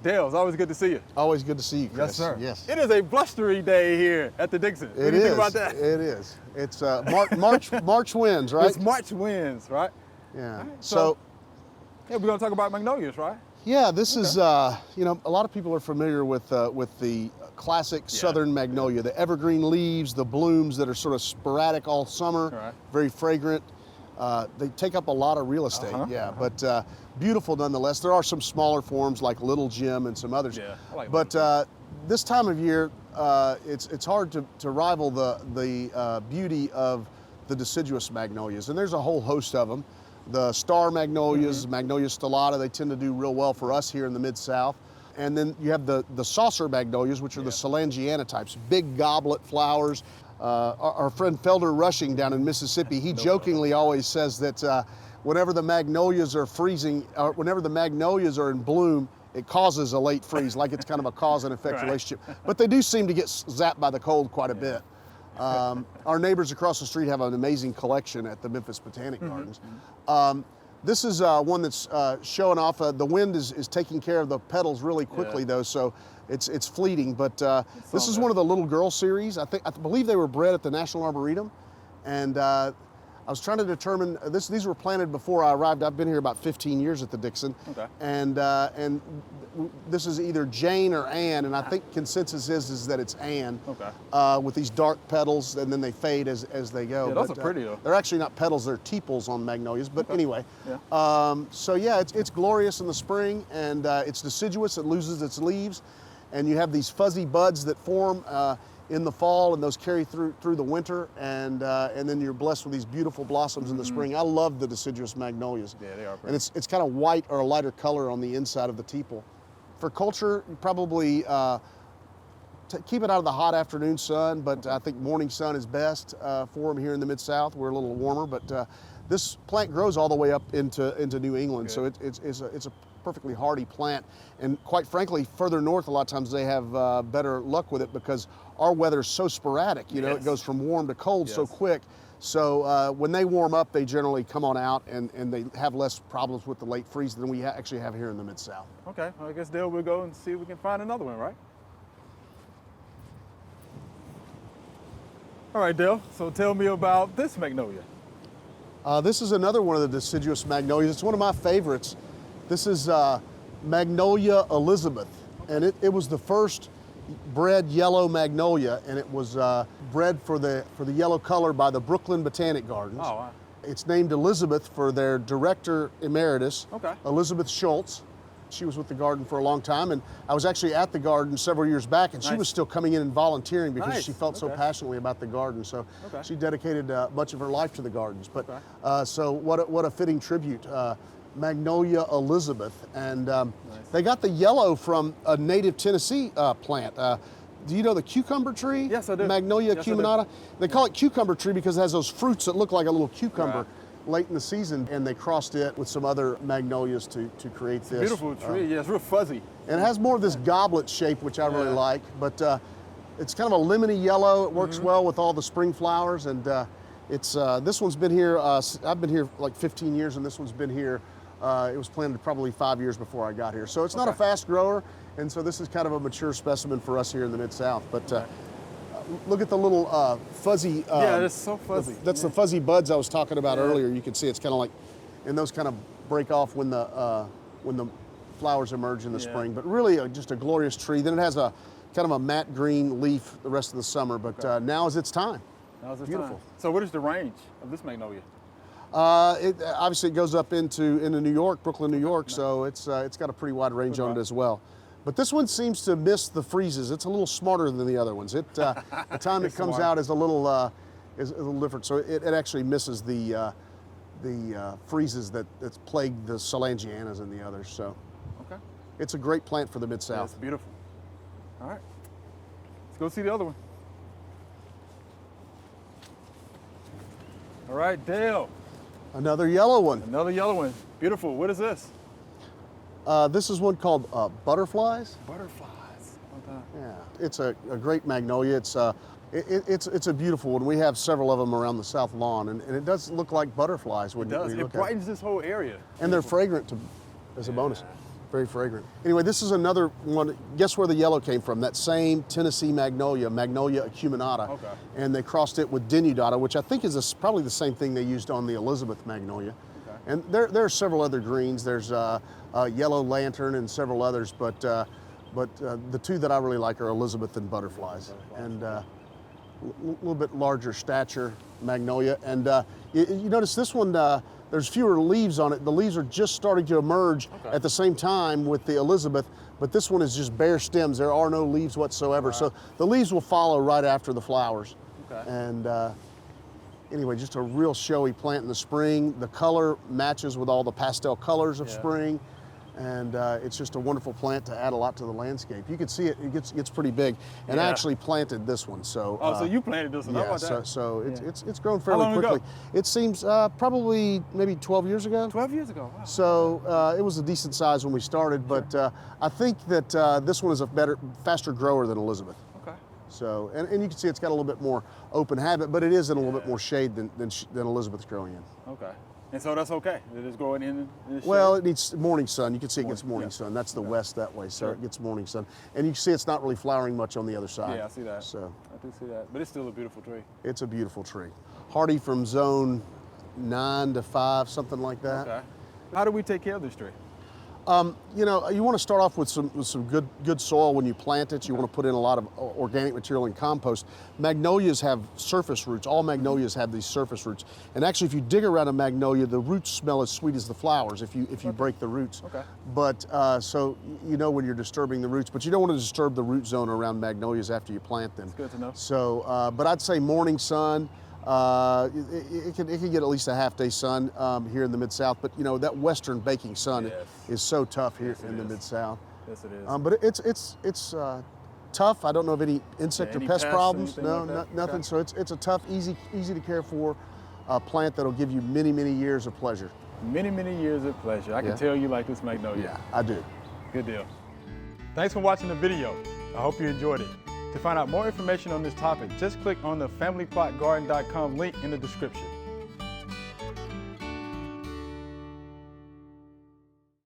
Dale, it's always good to see you. Always good to see you, Chris. Yes, sir. Yes. It is a blustery day here at the Dixon. What do you think about that? It is. It's March winds, right? It's March winds, right? Yeah. Right. So, yeah, we're going to talk about magnolias, right? yeah, this is, you know, a lot of people are familiar with the classic southern magnolia, the evergreen leaves, the blooms that are sort of sporadic all summer, Right. very fragrant. They take up a lot of real estate, but beautiful nonetheless. There are some smaller forms like Little Jim and some others. Yeah, I like but this time of year, it's hard to rival the beauty of the deciduous magnolias, and there's a whole host of them. The star magnolias, Magnolia stellata, they tend to do real well for us here in the Mid-South. And then you have the saucer magnolias, which are the soulangeana types, big goblet flowers. Our friend Felder Rushing down in Mississippi, he jokingly always says that whenever the magnolias are freezing, or whenever the magnolias are in bloom, it causes a late freeze, like it's kind of a cause and effect relationship. But they do seem to get zapped by the cold quite a bit. Our neighbors across the street have an amazing collection at the Memphis Botanic Gardens. This is one that's showing off. The wind is taking care of the petals really quickly though, so it's fleeting. But this is one of the little girl series. I believe they were bred at the National Arboretum, and I was trying to determine these were planted before I arrived. I've been here about 15 years at the Dixon, and this is either Jane or Ann, and I think consensus is that it's Ann. With these dark petals, and then they fade as they go. Yeah, those are pretty though. They're actually not petals; they're tepals on magnolias. But anyway, so yeah, it's glorious in the spring, and it's deciduous. It loses its leaves, and you have these fuzzy buds that form in the fall, and those carry through the winter, and then you're blessed with these beautiful blossoms in the spring. I love the deciduous magnolias. Yeah, they are pretty. And it's kind of white or a lighter color on the inside of the tepal. For culture, you probably keep it out of the hot afternoon sun, but I think morning sun is best for them here in the Mid-South. We're a little warmer, but this plant grows all the way up into New England, so it's a perfectly hardy plant. And quite frankly, further north, a lot of times they have better luck with it because our weather is so sporadic. You know, it goes from warm to cold so quick. So when they warm up, they generally come on out and they have less problems with the late freeze than we actually have here in the Mid-South. Okay, well, I guess Dale, we'll go and see if we can find another one, right? All right, Dale, so tell me about this magnolia. This is another one of the deciduous magnolias. It's one of my favorites. This is Magnolia Elizabeth, and it was the first bred yellow magnolia, and it was bred for the yellow color by the Brooklyn Botanic Gardens. Oh, wow. It's named Elizabeth for their director emeritus, Elizabeth Schultz. She was with the garden for a long time, and I was actually at the garden several years back, and she was still coming in and volunteering because she felt so passionately about the garden. So she dedicated much of her life to the gardens. But so what a fitting tribute. Magnolia Elizabeth, and they got the yellow from a native Tennessee plant. Do you know the cucumber tree? Yes, I do. Magnolia acuminata. They call it cucumber tree because it has those fruits that look like a little cucumber late in the season, and they crossed it with some other magnolias to create this. Beautiful tree, yeah, it's real fuzzy. And it has more of this goblet shape, which I really like, but it's kind of a lemony yellow. It works well with all the spring flowers, and it's this one's been here, I've been here like 15 years, and this one's been here. It was planted probably 5 years before I got here. So it's not a fast grower, and so this is kind of a mature specimen for us here in the Mid-South. But look at the little fuzzy. Yeah, it's so fuzzy. That's the fuzzy buds I was talking about earlier. You can see it's kind of like, and those kind of break off when the flowers emerge in the spring. But really just a glorious tree. Then it has a kind of a matte green leaf the rest of the summer, but now is its time. Now is its time. So what is the range of this magnolia? Obviously it goes up into New York, Brooklyn, New York, so it's got a pretty wide range on it as well. But this one seems to miss the freezes. It's a little smarter than the other ones. The time it comes out is a little different. So it actually misses the freezes that's plagued the soulangeanas and the others. So it's a great plant for the Mid-South. Yeah, it's beautiful. All right, let's go see the other one. All right, Dale. Another yellow one. Another yellow one. Beautiful. What is this? This is one called butterflies. Butterflies. Okay. Yeah, it's a great magnolia. It's a beautiful one. We have several of them around the south lawn, and it does look like butterflies when you look at it. It brightens this whole area. And they're fragrant as a bonus. Very fragrant. Anyway, this is another one. Guess where the yellow came from? That same Tennessee magnolia, Magnolia acuminata. Okay. And they crossed it with denudata, which I think is probably the same thing they used on the Elizabeth magnolia. Okay. And there are several other greens. There's yellow lantern and several others, but the two that I really like are Elizabeth and butterflies. And a little bit larger stature magnolia. And you notice this one, there's fewer leaves on it. The leaves are just starting to emerge at the same time with the Elizabeth, but this one is just bare stems. There are no leaves whatsoever. Right. So the leaves will follow right after the flowers. Okay. And anyway, just a real showy plant in the spring. The color matches with all the pastel colors of spring. And it's just a wonderful plant to add a lot to the landscape. You can see it gets pretty big. And I actually planted this one. So so you planted this one? Yeah. How about that? It's grown fairly quickly. Ago? It seems probably maybe 12 years ago. 12 years ago. Wow. So it was a decent size when we started, but I think that this one is a faster grower than Elizabeth. Okay. So and you can see it's got a little bit more open habit, but it is in a little bit more shade than Elizabeth's growing in. Okay. And so that's okay? It is growing in the shade? Well, it needs morning sun. You can see it gets morning sun. That's the west that way, so it gets morning sun. And you can see it's not really flowering much on the other side. Yeah, I see that. So I do see that. But it's still a beautiful tree. It's a beautiful tree. Hardy from zone 9 to 5, something like that. Okay. How do we take care of this tree? You know, you want to start off with some good soil when you plant it. You want to put in a lot of organic material and compost. Magnolias have surface roots. All magnolias have these surface roots. And actually, if you dig around a magnolia, the roots smell as sweet as the flowers if you break the roots. Okay. But so you know when you're disturbing the roots, but you don't want to disturb the root zone around magnolias after you plant them. That's good to know. So, but I'd say morning sun. It can get at least a half-day sun here in the Mid-South, but you know that western baking sun is so tough here in the Mid-South. Yes, it is. But it's tough. I don't know of any insect or pest problems. No, like nothing. Okay. So it's a tough, easy to care for plant that'll give you many years of pleasure. Many years of pleasure. I can tell you like this magnolia. Yeah, I do. Good deal. Thanks for watching the video. I hope you enjoyed it. To find out more information on this topic, just click on the familyplotgarden.com link in the description.